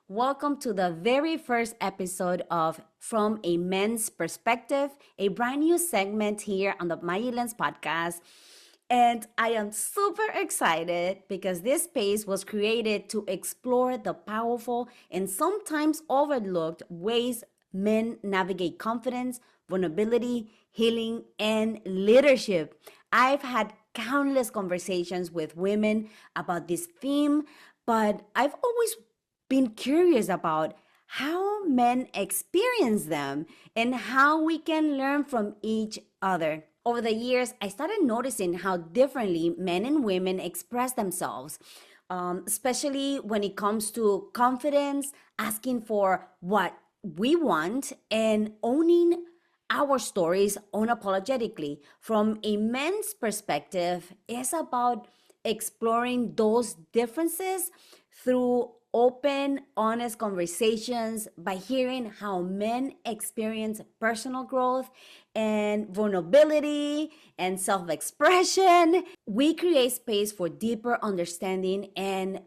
Welcome to the very first episode of From a Men's Perspective, a brand new segment here on the Mayi Lenz Podcast. And I am super excited because this space was created to explore the powerful and sometimes overlooked ways men navigate confidence, vulnerability, healing, and leadership. I've had countless conversations with women about this theme, but I've always been curious about how men experience them and how we can learn from each other. Over the years, I started noticing how differently men and women express themselves, especially when it comes to confidence, asking for what we want, and owning our stories unapologetically. From a man's perspective, it's about exploring those differences through open, honest conversations by hearing how men experience personal growth and vulnerability and self expression. We create space for deeper understanding and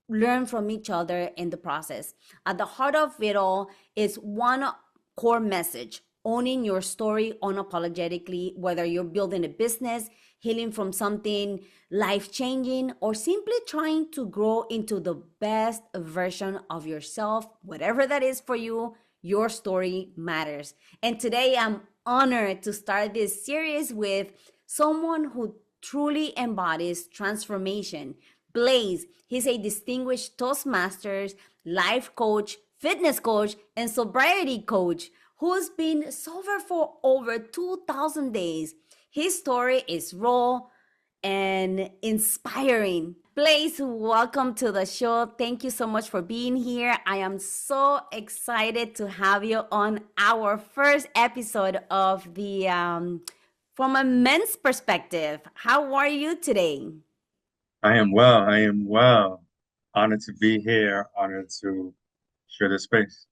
learn from each other in the process. At the heart of it all is one core message: owning your story unapologetically, whether you're building a business, healing from something life changing, or simply trying to grow into the best version of yourself. Whatever that is for you, your story matters. And today I'm honored to start this series with someone who truly embodies transformation. Blaze, he's a distinguished Toastmasters, life coach, fitness coach, and sobriety coach who's been sober for over 2,000 days. His story is raw and inspiring. Blaze, welcome to the show. Thank you so much for being here. I am so excited to have you on our first episode of the From a Men's Perspective. How are you today? I am well. I am well. Honored to be here. Honored to share this space.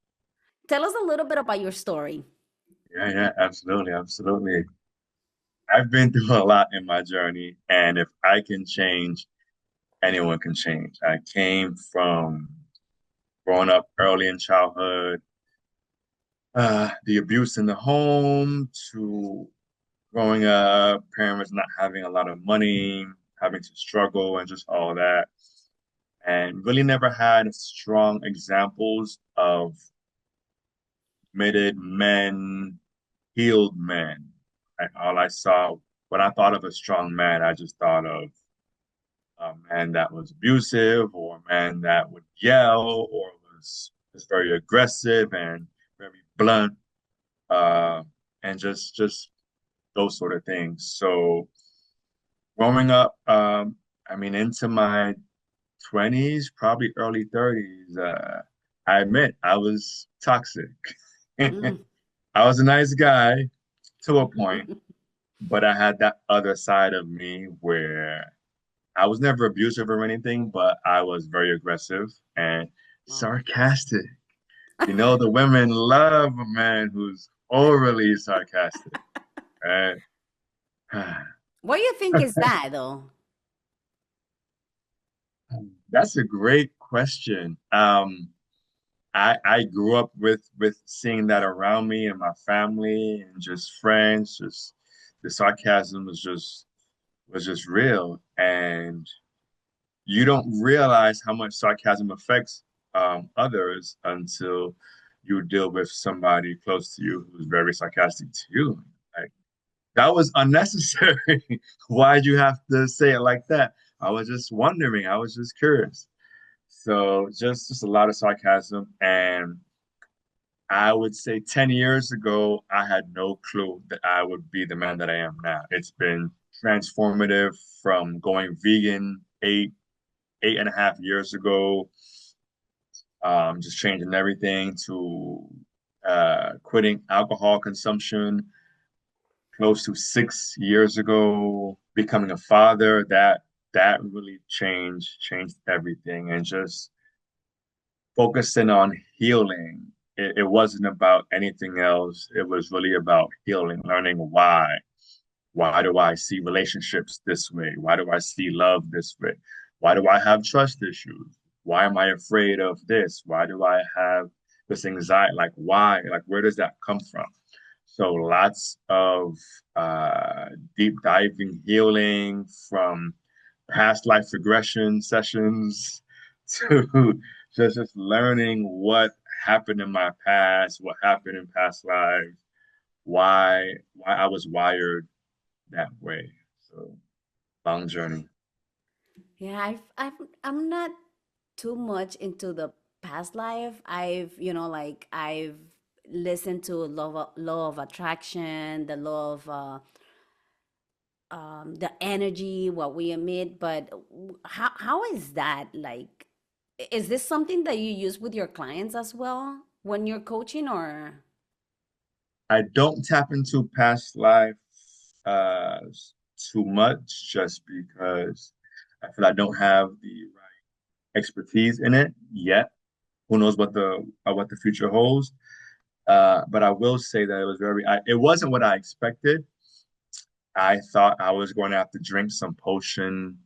Tell us a little bit about your story. Yeah, absolutely, absolutely. I've been through a lot in my journey, and if I can change, anyone can change. I came from growing up early in childhood, the abuse in the home, to growing up, parents not having a lot of money, having to struggle, and just all that. And really never had strong examples of committed men, healed men. All I saw, when I thought of a strong man, I just thought of a man that was abusive or a man that would yell or was just very aggressive and very blunt, uh, and just those sort of things. So growing up, into my 20s, probably early 30s, I admit I was toxic. Mm. I was a nice guy to a point, but I had that other side of me where I was never abusive or anything, but I was very aggressive and Wow. sarcastic. You know, the women love a man who's overly sarcastic, right? What do you think is that though? That's a great question. I grew up with seeing that around me and my family and just friends. Just the sarcasm was just real, and you don't realize how much sarcasm affects others until you deal with somebody close to you who's very sarcastic to you. Like, that was unnecessary. Why'd you have to say it like that? I was just wondering. I was just curious. So just a lot of sarcasm. And I would say 10 years ago, I had no clue that I would be the man that I am now. It's been transformative from going vegan 8.5 years ago, just changing everything to quitting alcohol consumption close to 6 years ago, becoming a father. That really changed everything, and just focusing on healing. It wasn't about anything else. It was really about healing, learning why. Why do I see relationships this way? Why do I see love this way? Why do I have trust issues? Why am I afraid of this? Why do I have this anxiety? Like, why? Like, where does that come from? So lots of deep diving healing from past life regression sessions to just learning what happened in my past, what happened in past lives, why I was wired that way. So long journey. Yeah, I'm not too much into the past life. I've listened to law of attraction, the law of the energy, what we emit. But how is that like? Is this something that you use with your clients as well when you're coaching, or? I don't tap into past life uh, too much just because I feel I don't have the right expertise in it yet. Who knows what the future holds? But I will say that it was it wasn't what I expected. I thought I was going to have to drink some potion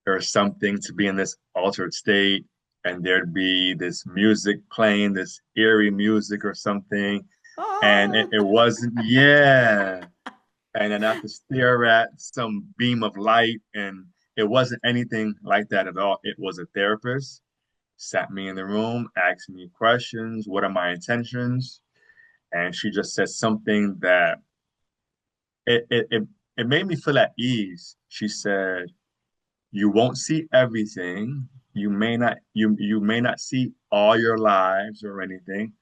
or something to be in this altered state, and there'd be this music playing, this eerie music or something, and Oh. it wasn't. Yeah, and then I have to stare at some beam of light, and it wasn't anything like that at all. It was a therapist, sat me in the room, asked me questions. What are my intentions? And she just said something that it it it, it made me feel at ease. She said, "You won't see everything. You may not see all your lives or anything,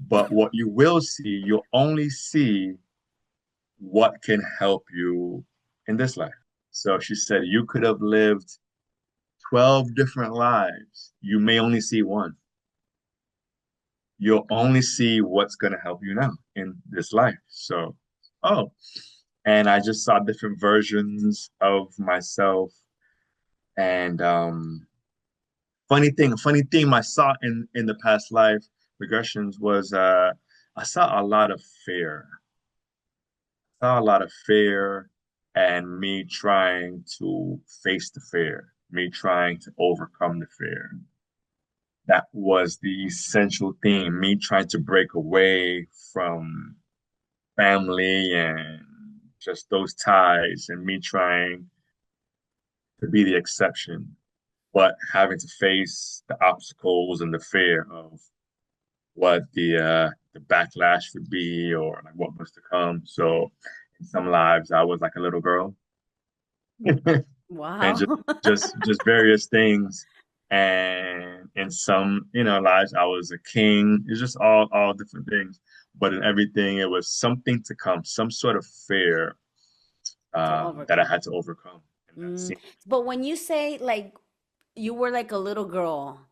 but what you will see, you'll only see what can help you in this life." So she said, "You could have lived 12 different lives. You may only see one. You'll only see what's going to help you now in this life." So, oh, and I just saw different versions of myself. And funny thing I saw in the past life regressions was I saw a lot of fear. I saw a lot of fear and me trying to face the fear, me trying to overcome the fear. That was the essential theme, me trying to break away from family and just those ties and me trying to be the exception, but having to face the obstacles and the fear of what the backlash would be or like what was to come. So in some lives I was like a little girl and Wow. just various things. And in some, lives I was a king. It's just all different things. But in everything it was something to come, some sort of fear To that I overcome. had to overcome. And that Mm. seemed But when you say like you were like a little girl,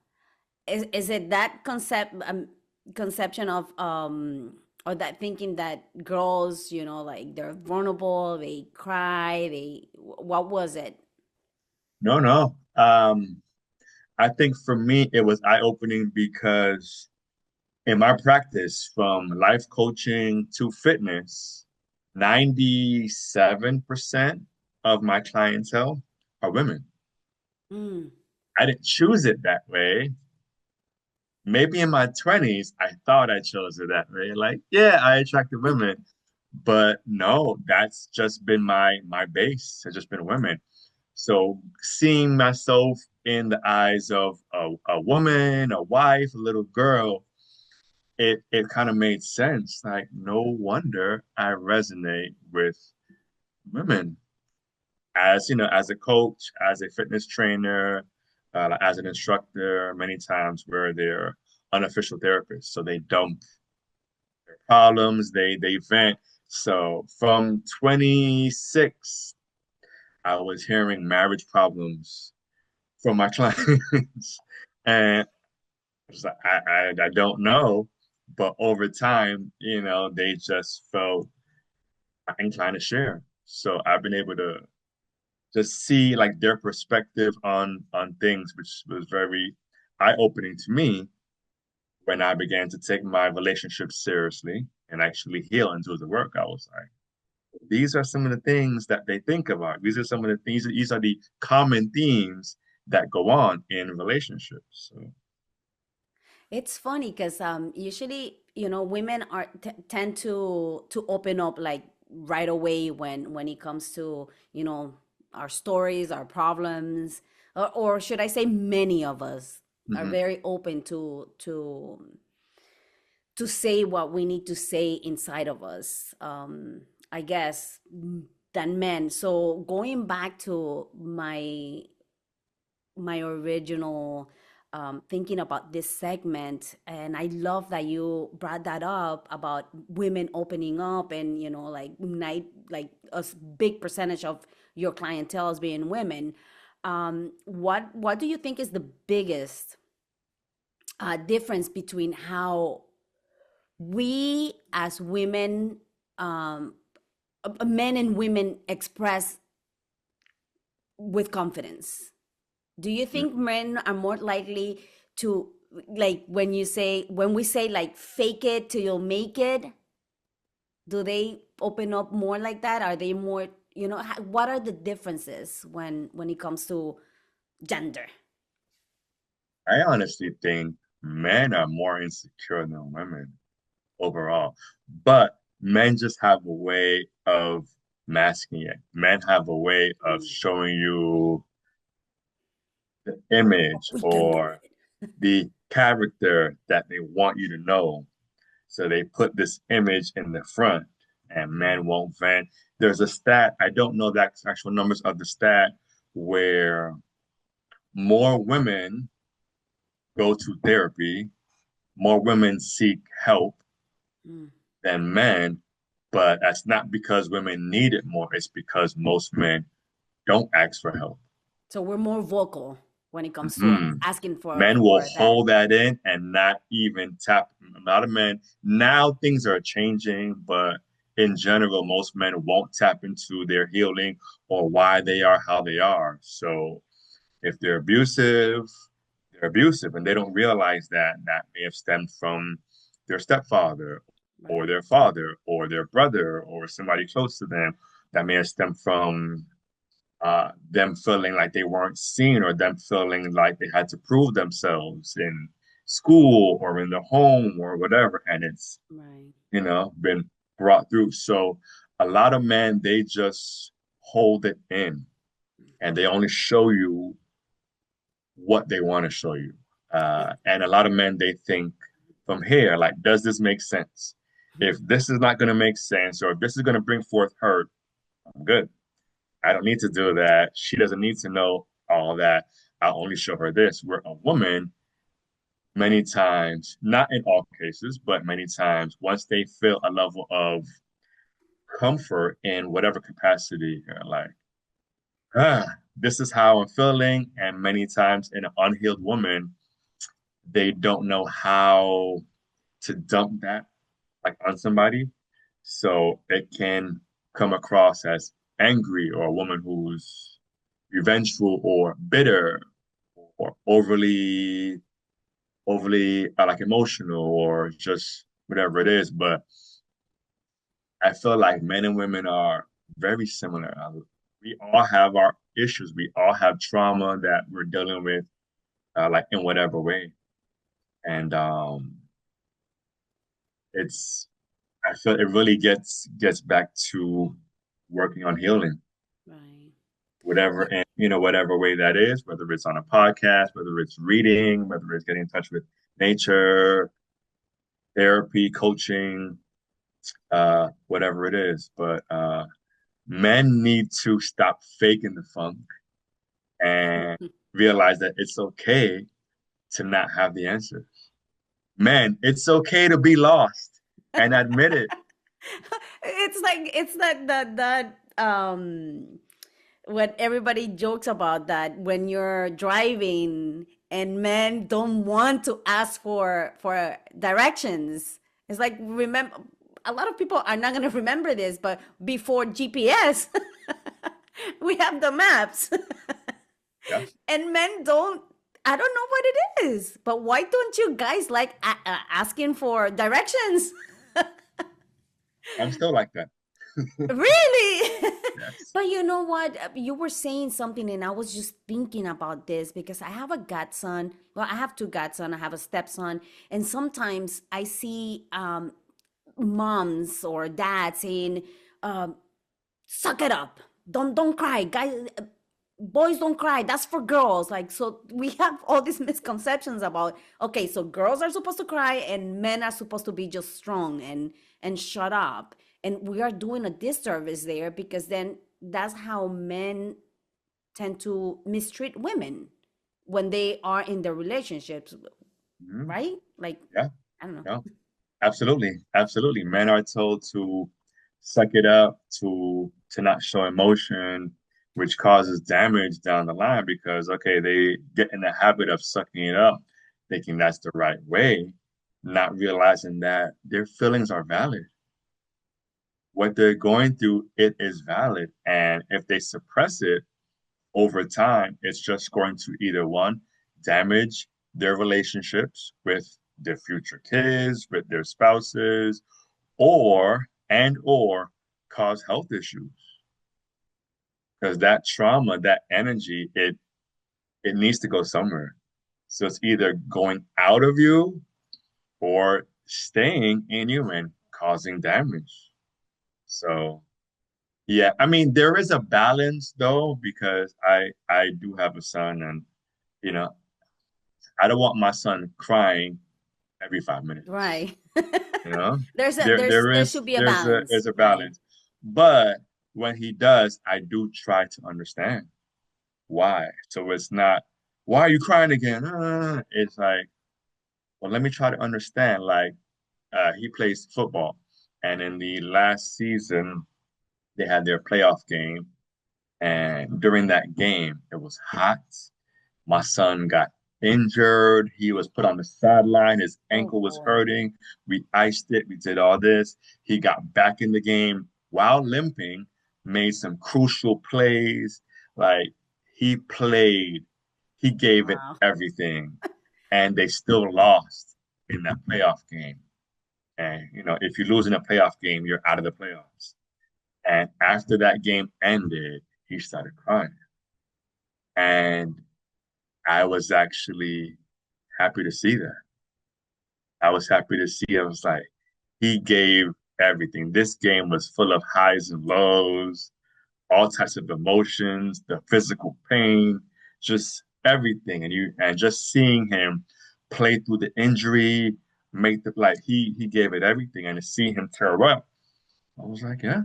is it that conception of or that thinking that girls, like they're vulnerable, they cry, what was it? no. I think for me it was eye-opening because in my practice, from life coaching to fitness, 97% of my clientele are women. Mm. I didn't choose it that way. Maybe in my 20s, I thought I chose it that way. Like, yeah, I attracted women. But no, that's just been my base. It's just been women. So seeing myself in the eyes of a woman, a wife, a little girl, it kind of made sense. Like, no wonder I resonate with women as as a coach, as a fitness trainer, as an instructor. Many times where they're unofficial therapists, so they dump their problems, they vent. So from 26, I was hearing marriage problems from my clients, and it's like, I don't know, but over time, they just felt inclined to share. So I've been able to just see like their perspective on things, which was very eye-opening to me when I began to take my relationship seriously and actually heal and do the work. I was like, these are some of the things that they think about. These are some of the things, these are the common themes that go on in relationships. So, It's funny because usually, women are tend to open up like right away when it comes to, our stories, our problems, or should I say, many of us are mhm. very open to say what we need to say inside of us. I guess than men. So going back to my original thinking about this segment, and I love that you brought that up about women opening up, and like a big percentage of your clientele as being women. What do you think is the biggest difference between how we as women, men and women, express with confidence? Do you think men are more likely to, like, when we say like fake it till you'll make it, do they open up more like that? Are they more, what are the differences when it comes to gender? I honestly think men are more insecure than women overall, but men just have a way of masking it. Men have a way of Mm. showing you the image We can do or it. the character that they want you to know. So they put this image in the front, and men won't vent. There's a stat, I don't know the actual numbers of the stat, where more women go to therapy, more women seek help Mm. than men, but that's not because women need it more. It's because most men don't ask for help. So we're more vocal when it comes to Mhm. asking Men will for that. hold that in and not even tap. A lot of men, now things are changing, but in general, most men won't tap into their healing or why they are how they are. So if they're abusive and they don't realize that that may have stemmed from their stepfather or Right. their father or their brother or somebody close to them, that may have stemmed from them feeling like they weren't seen or them feeling like they had to prove themselves in school or in the home or whatever. And it's, Right. been brought through. So a lot of men, they just hold it in and they only show you what they want to show you. And a lot of men, they think from here, like, does this make sense? If this is not going to make sense or if this is going to bring forth hurt, I'm good. I don't need to do that. She doesn't need to know all that. I'll only show her this. Where a woman, many times, not in all cases, but many times, once they feel a level of comfort in whatever capacity, like, this is how I'm feeling. And many times in an unhealed woman, they don't know how to dump that like on somebody. So it can come across as angry or a woman who's revengeful or bitter or overly like emotional or just whatever it is. But I feel like men and women are very similar. We all have our issues. We all have trauma that we're dealing with, like in whatever way. And it's I feel it really gets back to working on healing, Right. whatever and whatever way that is, whether it's on a podcast, whether it's reading, whether it's getting in touch with nature, therapy, coaching, whatever it is. But men need to stop faking the funk and realize that it's okay to not have the answers. Men, it's okay to be lost and admit it. It's like that what everybody jokes about, that when you're driving and men don't want to ask for directions. It's like, remember, a lot of people are not going to remember this, but before GPS we have the maps. Yeah, And men don't, I don't know what it is, but why don't you guys like asking for directions? I'm still like that. Really? Yes. But you know what? You were saying something, and I was just thinking about this because I have a godson. Well, I have two godson. I have a stepson, and sometimes I see moms or dads saying, um, "Suck it up! Don't cry, guys. Boys don't cry. That's for girls." Like, so we have all these misconceptions about, okay, so girls are supposed to cry and men are supposed to be just strong and shut up, and we are doing a disservice there because then that's how men tend to mistreat women when they are in their relationships, Mhm. right? Like, Yeah. I don't know. No. Absolutely. Absolutely. Men are told to suck it up, to not show emotion, which causes damage down the line because okay, they get in the habit of sucking it up, thinking that's the right way, not realizing that their feelings are valid. What they're going through, it is valid. And if they suppress it over time, it's just going to either one, damage their relationships with their future kids, with their spouses, or cause health issues. Because that trauma, that energy, it needs to go somewhere. So it's either going out of you or staying in you and causing damage. So yeah, I mean there is a balance though because I do have a son and you know I don't want my son crying every 5 minutes. Right. You know, There's a there there should be a balance, is a right? balance, but when he does, I do try to understand why. So it's not why are you crying again? It's like well, let me try to understand. Like he plays football, and in the last season they had their playoff game, and during that game it was hot. My son got injured. He was put on the sideline. His Oh ankle was boy. hurting. We iced it. We did all this. He got back in the game while limping, made some crucial plays. Like he played, he gave it Wow. everything, and they still lost in that playoff game. And, you know, if you lose in a playoff game, you're out of the playoffs. And after that game ended, he started crying. And I was actually happy to see that. I was happy to see. I was like, he gave everything. This game was full of highs and lows, all types of emotions, the physical pain, just everything. And just seeing him play through the injury, make the like he gave it everything. And to see him tear up, I was like, yeah,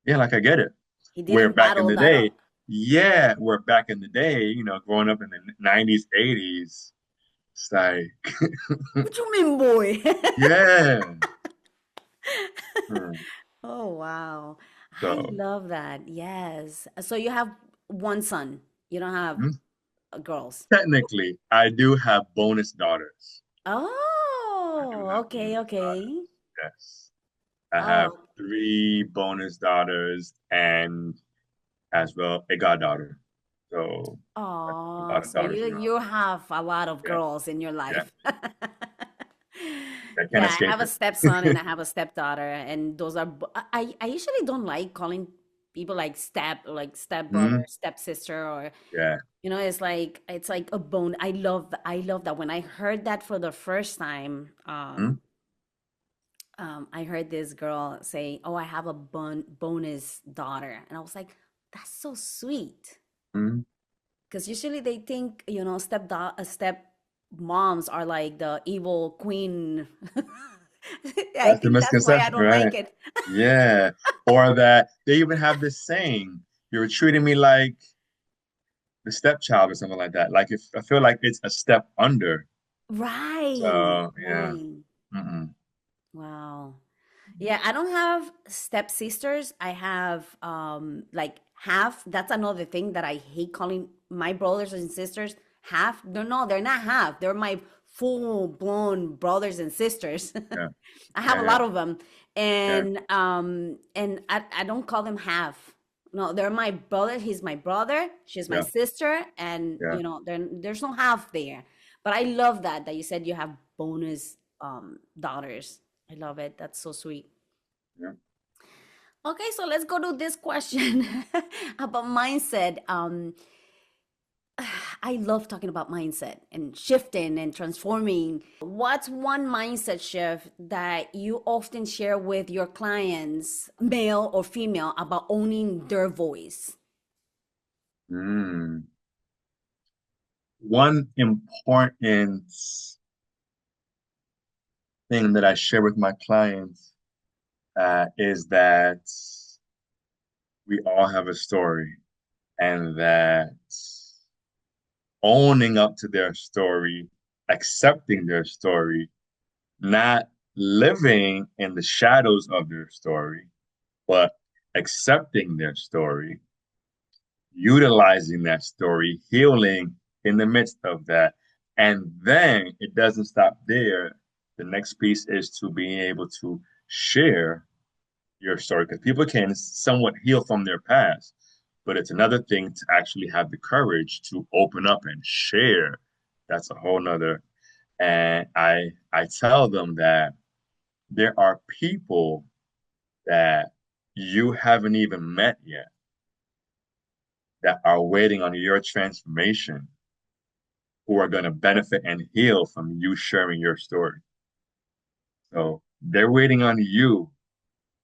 yeah, like I get it. He Where didn't back in bottle the that day, up. yeah, where back in the day, you know, growing up in the 90s, 80s, it's like, What you mean, boy? yeah. Hmm. Oh, wow. I So love that. Yes. So you have one son. You don't have hmm, girls. technically, I do have bonus daughters. I do Oh, have okay, bonus okay. daughters. Yes. I have Oh, three bonus daughters and as well a goddaughter. So a oh. lot of So daughters you around. have a lot of Yeah, girls in your yeah. life. I can't Yeah, I escape have a stepson and I it. have a stepdaughter, and those are I usually don't like calling people like step brother, Hmm. stepsister, or Yeah. you know, it's like a bone. I love that. When I heard that for the first time, Hmm. I heard this girl say, "Oh, I have a bonus daughter," and I was like, "That's so sweet." Hmm. Because usually they think, you know, step moms are like the evil queen. I That's the think that's why I misconception, don't right? like it. Yeah. Or that they even have this saying, you're treating me like the stepchild or something like that. Like if I feel like it's a step under. Right, So yeah. right. Mm-mm. Wow. Yeah, I don't have stepsisters. I have like half. That's another thing that I hate calling my brothers and sisters half. No, they're not half. They're my full-blown brothers and sisters. Yeah. I have Yeah. a Yeah. lot of them. Yeah. And I don't call them half. No, they're my brother. He's my brother. She's my Yeah. sister, and Yeah. you know, there's no half there. But I love that you said you have bonus daughters. I love it. That's so sweet. Yeah. Okay, so let's go to this question about mindset. I love talking about mindset and shifting and transforming. What's one mindset shift that you often share with your clients, male or female, about owning their voice? Mm. One important thing that I share with my clients is that we all have a story, and that owning up to their story, accepting their story, not living in the shadows of their story, but accepting their story, utilizing that story, healing in the midst of that. And then it doesn't stop there. The next piece is to being able to share your story, because people can somewhat heal from their past, but it's another thing to actually have the courage to open up and share. That's a whole nother. And I tell them that there are people that you haven't even met yet that are waiting on your transformation, who are going to benefit and heal from you sharing your story. So they're waiting on you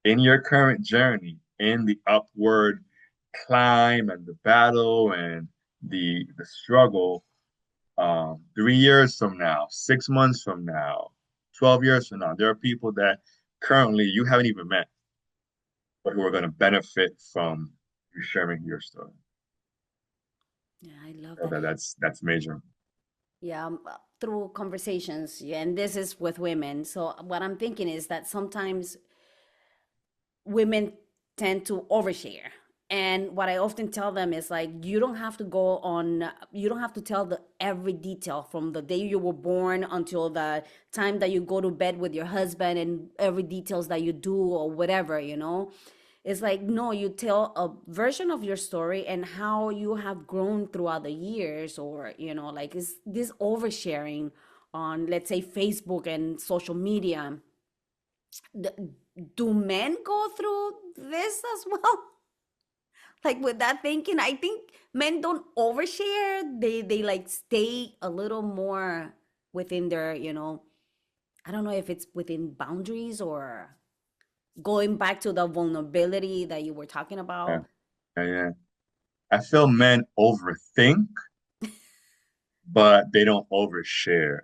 in your current journey, in the upward climb and the battle and the struggle. 3 years from now, 6 months from now, 12 years from now, there are people that currently you haven't even met, but who are going to benefit from you sharing your story. Yeah, I love So that. that's major. Yeah, through conversations, yeah, and this is with women. So what I'm thinking is that sometimes women tend to overshare. And what I often tell them is like, you don't have to go on, you don't have to tell the every detail from the day you were born until the time that you go to bed with your husband, and every details that you do or whatever, you know. It's like, no, you tell a version of your story and how you have grown throughout the years, or, you know, like, is this oversharing on, let's say, Facebook and social media. Do men go through this as well? Like, with that thinking, I think men don't overshare. They like stay a little more within their, you know, I don't know if it's within boundaries or going back to the vulnerability that you were talking Yeah, about. yeah, yeah. I feel men overthink, but they don't overshare.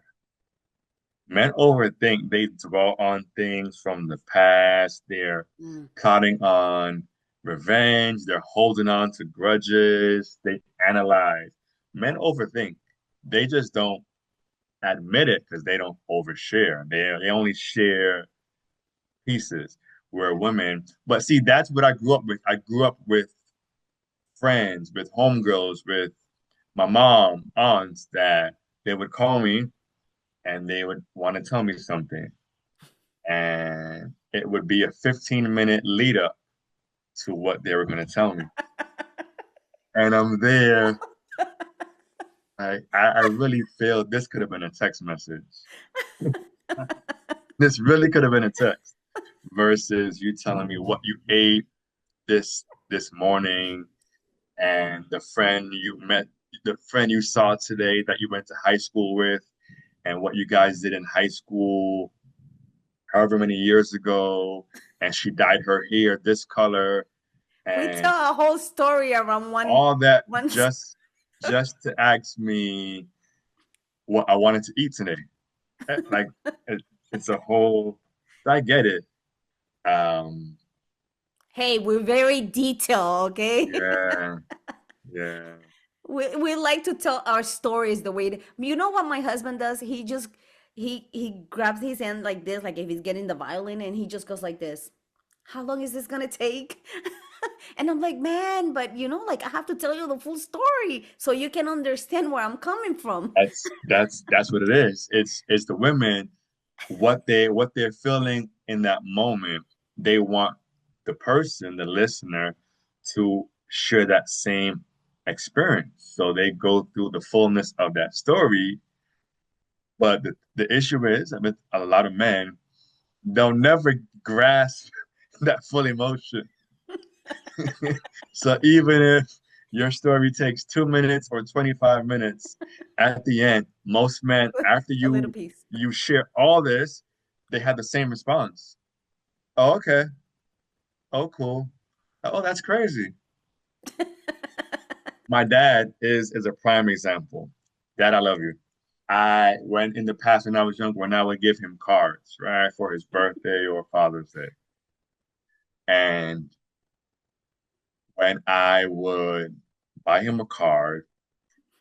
Men overthink. They dwell on things from the past. They're Mm. counting on revenge. They're holding on to grudges. They analyze. Men overthink. They just don't admit it because they don't overshare. They only share pieces. Where women, but see, that's what I grew up with. I grew up with friends, with homegirls, with my mom, aunts, that they would call me and they would want to tell me something. And it would be a 15-minute lead up to what they were going to tell me. And I'm there. I really feel this could have been a text message. This really could have been a text versus you telling me what you ate this morning, and the friend you saw today that you went to high school with, and what you guys did in high school however many years ago, and she dyed her hair this color, We and tell a whole story around all that one. just to ask me what I wanted to eat today. Like it, it's a whole. I get it. Um, Hey, we're very detailed, okay? yeah, yeah. We like to tell our stories the way you know what my husband does. He grabs his hand like this, like if he's getting the violin, and he just goes like this. How long is this gonna take? And I'm like, man, but you know, like, I have to tell you the full story so you can understand where I'm coming from. That's what it is. It's the women, what they're feeling in that moment. They want the person, the listener, to share that same experience. So they go through the fullness of that story. But the issue is, a lot of men, they'll never grasp that full emotion. So even if your story takes 2 minutes or 25 minutes, at the end, most men, after A little you piece. you share all this, they have the same response. Oh, okay. Oh, cool. Oh, that's crazy. My dad is a prime example. Dad, I love you. I when in the past when I was young, when I would give him cards, right, for his birthday or Father's Day. And when I would buy him a card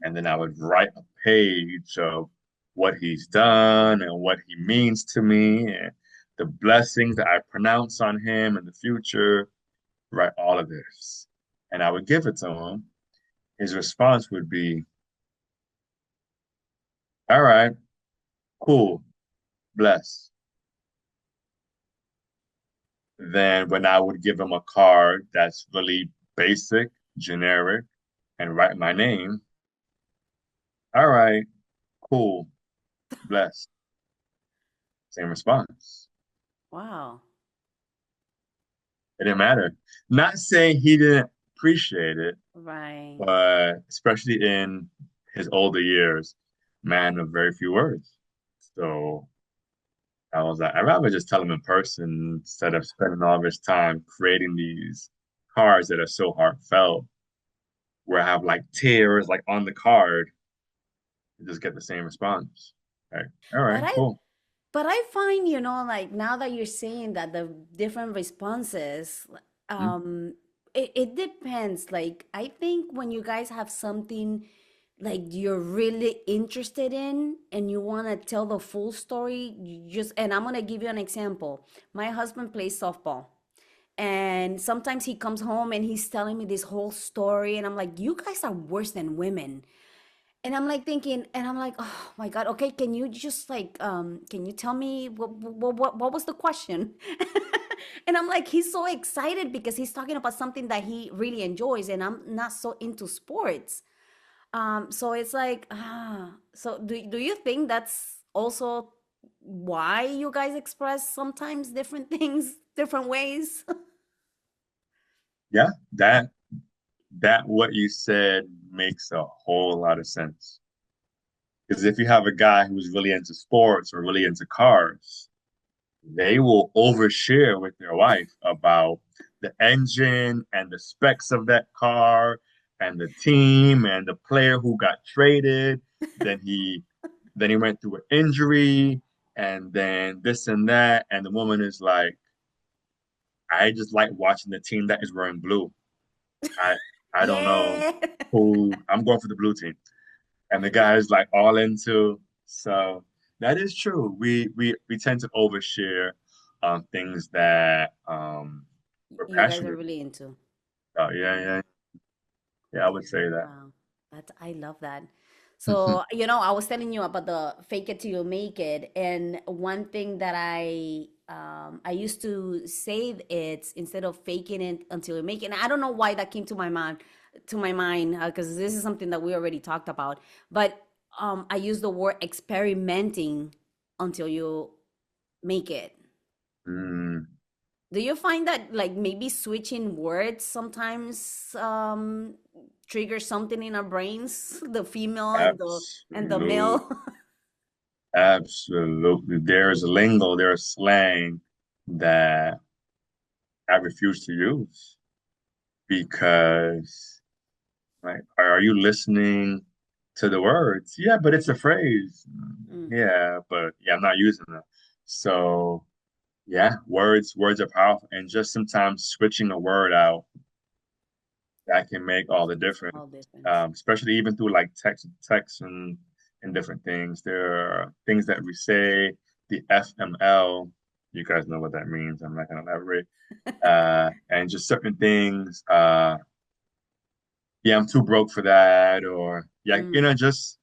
and then I would write a page of what he's done and what he means to me and the blessings that I pronounce on him in the future, write all of this. And I would give it to him. His response would be, all right, cool, bless. Then when I would give him a card that's really basic, generic, and write my name, all right, cool, bless. Same response. Wow. It didn't matter. Not saying he didn't appreciate it, Right. but especially in his older years, man of very few words. So I was like, I'd rather just tell him in person instead of spending all this time creating these cards that are so heartfelt, where I have like tears like on the card, and just get the same response. Like, all But right, I cool. but I find, like now that you're saying that the different responses, Mm, it depends. Like I think when you guys have something like you're really interested in and you want to tell the full story, you just and I'm gonna give you an example. My husband plays softball. And sometimes he comes home and he's telling me this whole story, and I'm like, you guys are worse than women. And I'm like thinking, and I'm like, oh my God, okay, can you just like, can you tell me what was the question? And I'm like, he's so excited because he's talking about something that he really enjoys, and I'm not so into sports. So it's like, so do you think that's also why you guys express sometimes different things, different ways? yeah, that what you said makes a whole lot of sense. Because if you have a guy who's really into sports or really into cars, they will overshare with their wife about the engine and the specs of that car and the team and the player who got traded. Then he then he went through an injury and then this and that. And the woman is like, I just like watching the team that is wearing blue. I I don't know Yeah. who I'm going for the blue team. And the guy is like all into. So that is true. We tend to overshare things that we're You guys are passionate really into. about. Yeah, yeah, yeah. I would say that. Wow. I love that. So, I was telling you about the fake it till you make it. And one thing that I used to say it's instead of faking it until you make it. And I don't know why that came to my mind, because this is something that we already talked about. But I use the word experimenting until you make it. Mm, Do you find that like maybe switching words sometimes triggers something in our brains, the female and the absolutely, male? absolutely. There's lingo, there's slang that I refuse to use because, like, are you listening to the words? Yeah, but it's a phrase. Mm, Yeah, but yeah, I'm not using it. So yeah, words are powerful, and just sometimes switching a word out that can make all the difference. all difference. Especially even through like text and different things. There are things that we say, the FML. You guys know what that means. I'm not gonna elaborate. And just certain things. Yeah, I'm too broke for that, or yeah, Mm, just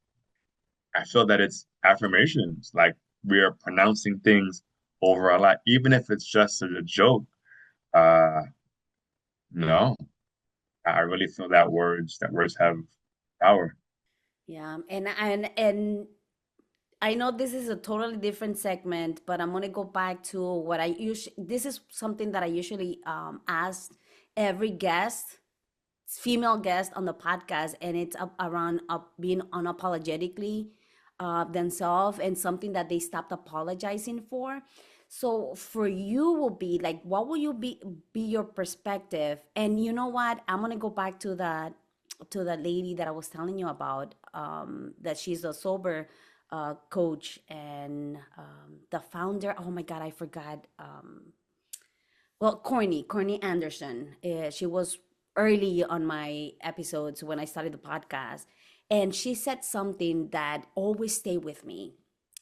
I feel that it's affirmations. Like we are pronouncing things over a lot, even if it's just a joke. Uh, no, I really feel that words have power. yeah, and I know this is a totally different segment, but I'm gonna go back to what I usually. This is something that I usually ask every guest, female guest on the podcast, and it's around being unapologetically themselves and something that they stopped apologizing for. So for you will be like, what will you be your perspective? And you know what? I'm gonna go back to the lady that I was telling you about. That she's a sober coach and the founder. Oh my God, I forgot. Well, Corny Anderson. She was early on my episodes when I started the podcast, and she said something that always stayed with me.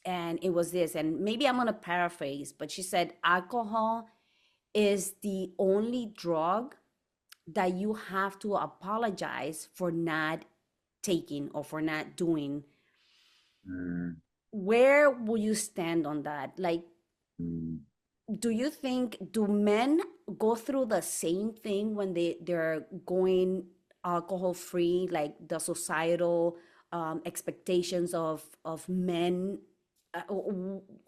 And it was this, and maybe I'm gonna paraphrase, but she said, alcohol is the only drug that you have to apologize for not taking or for not doing. Mm, Where will you stand on that? Like, mm. do you think, do men go through the same thing when they're going alcohol free, like the societal expectations of men?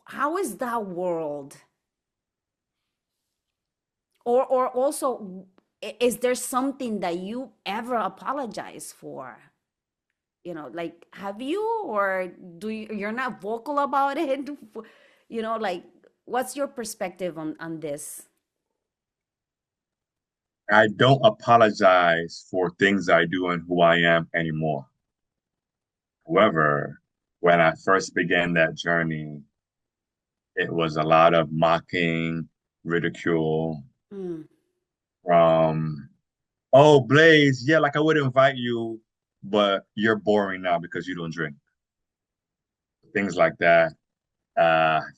How is that world? Or also, is there something that you ever apologize for? Like, have you, or you're not vocal about it? Like, what's your perspective on this? I don't apologize for things I do and who I am anymore. However, when I first began that journey, it was a lot of mocking, ridicule Mm. from, oh, Blaze, yeah, like I would invite you, but you're boring now because you don't drink. Things like that.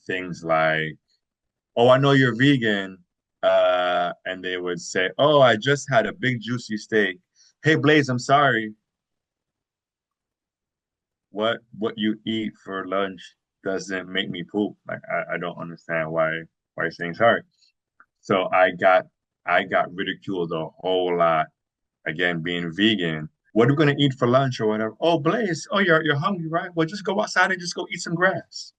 Things like, oh, I know you're vegan. And they would say, oh, I just had a big juicy steak. Hey, Blaze, I'm sorry. What you eat for lunch doesn't make me poop. Like I don't understand why you're saying sorry. So I got ridiculed a whole lot. Again, being vegan. What are we gonna eat for lunch or whatever? Oh, Blaze, oh you're hungry, right? Well, just go outside and just go eat some grass.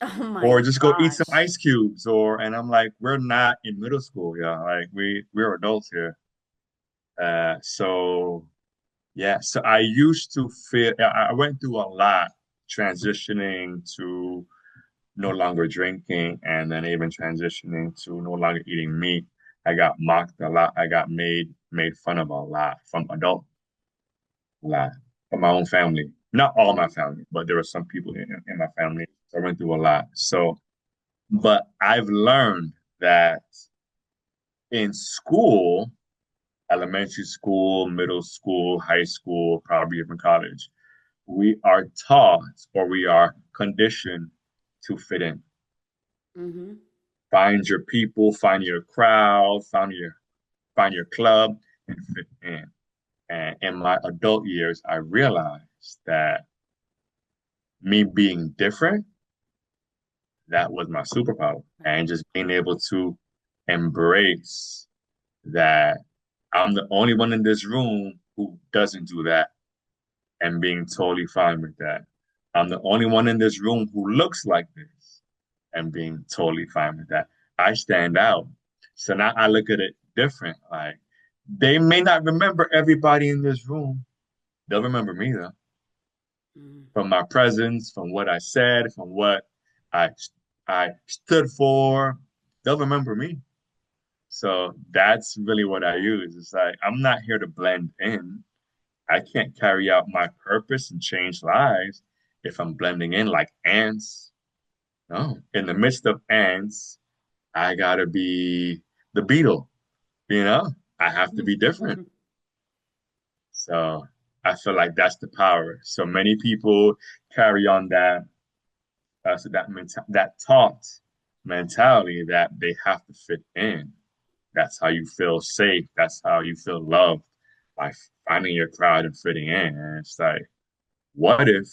Oh my Or just go eat some gosh. ice cubes. Or and I'm like, we're not in middle school, yeah. Like we're adults here. So yeah, so I used to feel I went through a lot transitioning to no longer drinking and then even transitioning to no longer eating meat. I got mocked a lot. I got made fun of a lot from adults, a lot from my own family. Not all my family, but there were some people in my family. So I went through a lot. So, but I've learned that in school, elementary school, middle school, high school, probably even college, we are taught or we are conditioned to fit in. Mm-hmm. Find your people, find your crowd, find your club, and fit in. And in my adult years, I realized that me being different, that was my superpower. And Right. just being able to embrace that I'm the only one in this room who doesn't do that and being totally fine with that. I'm the only one in this room who looks like this and being totally fine with that. I stand out. So now I look at it different. Like they may not remember everybody in this room. They'll remember me though. Mm. From my presence, from what I said, from what I I stood for. They'll remember me. So that's really what I use. It's like I'm not here to blend in. I can't carry out my purpose and change lives if I'm blending in like ants. No, in the midst of ants, I gotta be the beetle, you know? I have to be different. So I feel like that's the power. So many people carry on that taught mentality that they have to fit in. That's how you feel safe. That's how you feel loved by finding your crowd and fitting in. And it's like, what if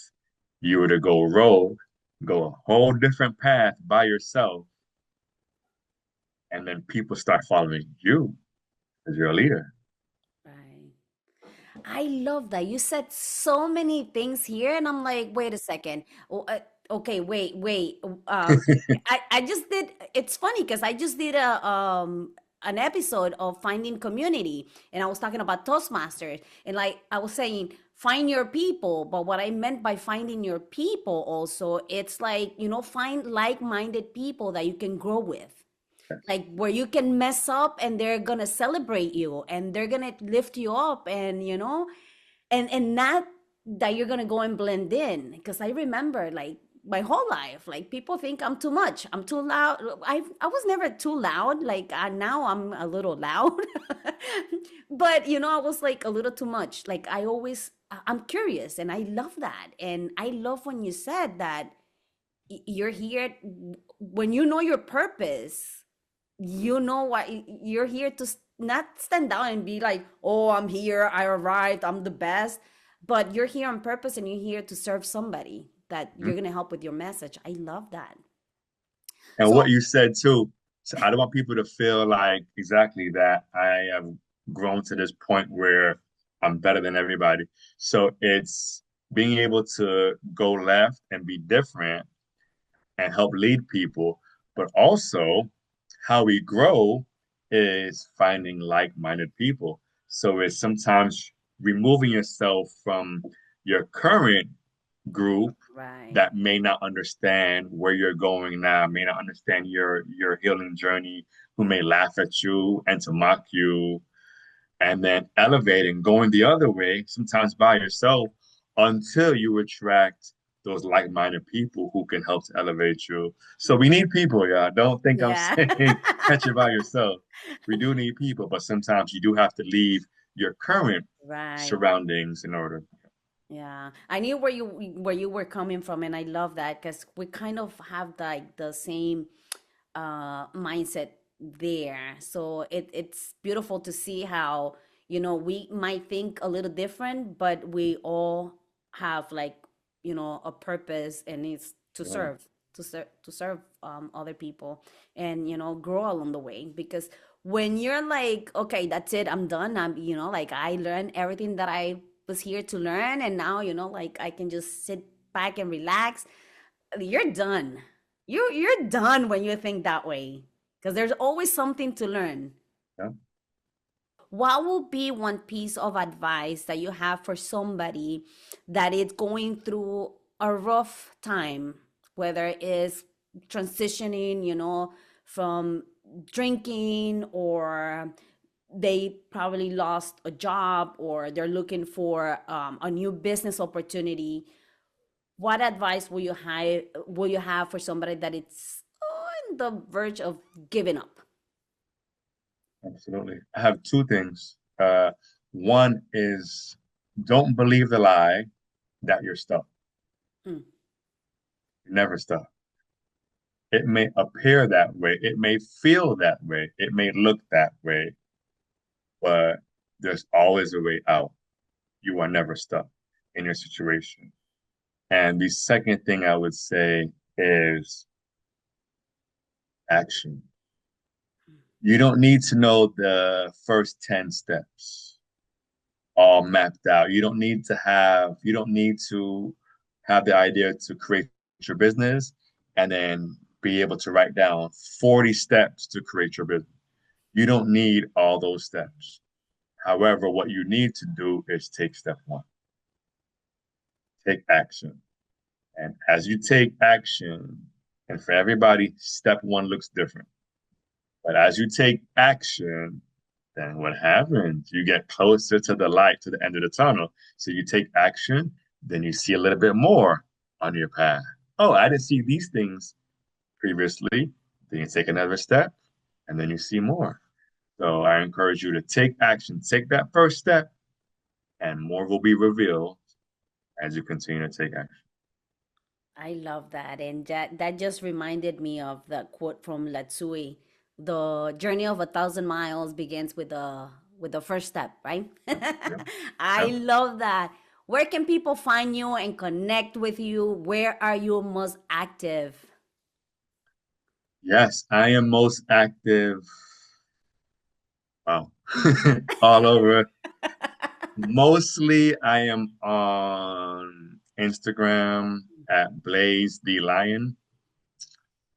you were to go rogue, go a whole different path by yourself, and then people start following you as your leader? Right. I love that. You said so many things here, and I'm like, wait a second. Okay, wait. I just did. It's funny because I just did an episode of finding community, and I was talking about Toastmasters, and like I was saying, find your people. But what I meant by finding your people also, it's like, find like-minded people that you can grow with, like where you can mess up and they're gonna celebrate you and they're gonna lift you up, and and not that you're gonna go and blend in. Because I remember, like, my whole life, like, people think I'm too much, I'm too loud. I was never too loud. Like, now I'm a little loud. But I was like a little too much. Like, I'm curious, and I love that. And I love when you said that you're here when you know your purpose. You know what, you're here to not stand down and be like, oh, I'm here, I arrived, I'm the best. But you're here on purpose, and you're here to serve somebody that Mhm. you're going to help with your message. I love that. And what So you said too, so I don't want people to feel like exactly that I have grown to this point where I'm better than everybody. So it's being able to go left and be different and help lead people, but also how we grow is finding like-minded people. So it's sometimes removing yourself from your current group right. that may not understand where you're going now, may not understand your healing journey, who may laugh at you and to mock you, and then elevating, going the other way, sometimes by yourself, until you attract those like-minded people who can help to elevate you. So we need people, yeah. Don't think I'm Yeah. saying catch it by yourself. We do need people, but sometimes you do have to leave your current Right. surroundings in order. Yeah, I knew where you were coming from, and I love that because we kind of have like the same mindset there. So it's beautiful to see how, we might think a little different, but we all have, like, a purpose, and it's to Yeah. serve, to serve other people, and grow along the way. Because when you're like, okay, that's it, I'm done. I'm, like, I learned everything that I was here to learn, and now, like, I can just sit back and relax. You're done. You're done when you think that way, because there's always something to learn. Yeah. What would be one piece of advice that you have for somebody that is going through a rough time, whether it's transitioning, from drinking, or they probably lost a job, or they're looking for a new business opportunity? What advice will you have for somebody that it's on the verge of giving up? Absolutely. I have two things. One is don't believe the lie that you're stuck. Mm, You're never stuck. It may appear that way, it may feel that way, it may look that way, but there's always a way out. You are never stuck in your situation. And the second thing I would say is action. You don't need to know the first 10 steps all mapped out. You don't need to have the idea to create your business and then be able to write down 40 steps to create your business. You don't need all those steps. However, what you need to do is take step one, take action. And as you take action, and for everybody, step one looks different. But as you take action, then what happens? You get closer to the light, to the end of the tunnel. So you take action, then you see a little bit more on your path. Oh, I didn't see these things previously. Then you take another step, and then you see more. So I encourage you to take action, take that first step, and more will be revealed as you continue to take action. I love that. And that just reminded me of the quote from Latsui. The journey of 1,000 miles begins with the first step, right? Yeah. I Yeah. love that. Where can people find you and connect with you? Where are you most active? Yes, I am most active. Wow. All over. Mostly, I am on Instagram at Blaze the Lion.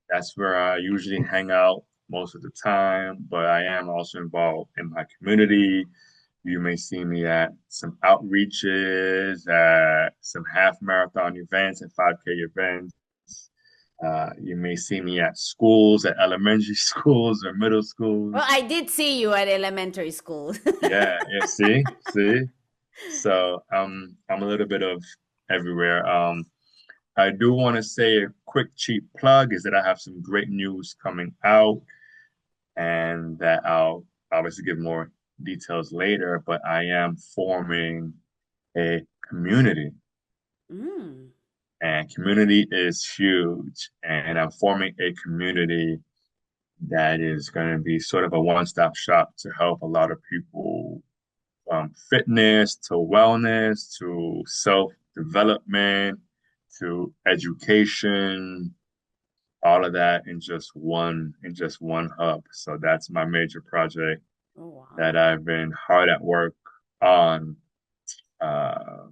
That's where I usually hang out most of the time, but I am also involved in my community. You may see me at some outreaches, at some half marathon events and 5K events. You may see me at schools, at elementary schools or middle Well, schools. I did see you at elementary school. Yeah, yeah, see. So I'm a little bit of everywhere. I do want to say a quick cheap plug is that I have some great news coming out, and that I'll obviously give more details later, but I am forming a community, Mm. and community is huge. And I'm forming a community that is going to be sort of a one-stop shop to help a lot of people from fitness to wellness to self-development to education, all of that in just one hub. So that's my major project Oh, wow. that I've been hard at work on, uh,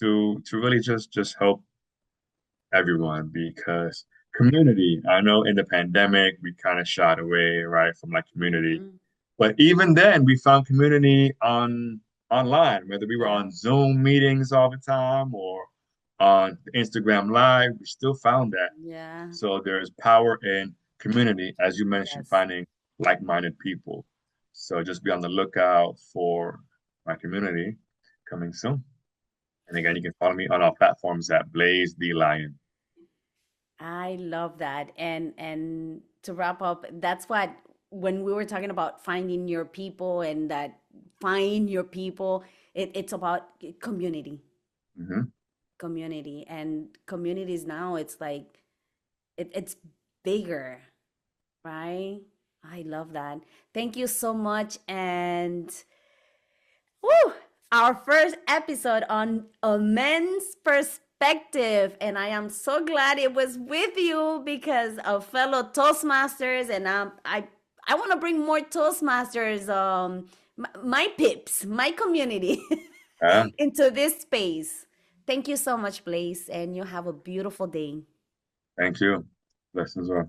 to really just help everyone, because community, I know in the pandemic we kind of shied away, right, from like community. Mm. But even then we found community online, whether we were Yeah. on Zoom meetings all the time or on Instagram Live, we still found that. Yeah. So there's power in community, as you mentioned, Yes. finding like-minded people. So just be on the lookout for my community coming soon. And again, you can follow me on our platforms at Blaze the Lion. I love that. And to wrap up, that's what when we were talking about finding your people and that find your people, it's about community. Hmm. Community. And communities now it's like it's bigger, right? I love that. Thank you so much. And woo, our first episode on a men's perspective. And I am so glad it was with you because of fellow Toastmasters. And I want to bring more Toastmasters, my pips, my community Yeah, into this space. Thank you so much, Blaze. And you have a beautiful day. thank you. Blessings on.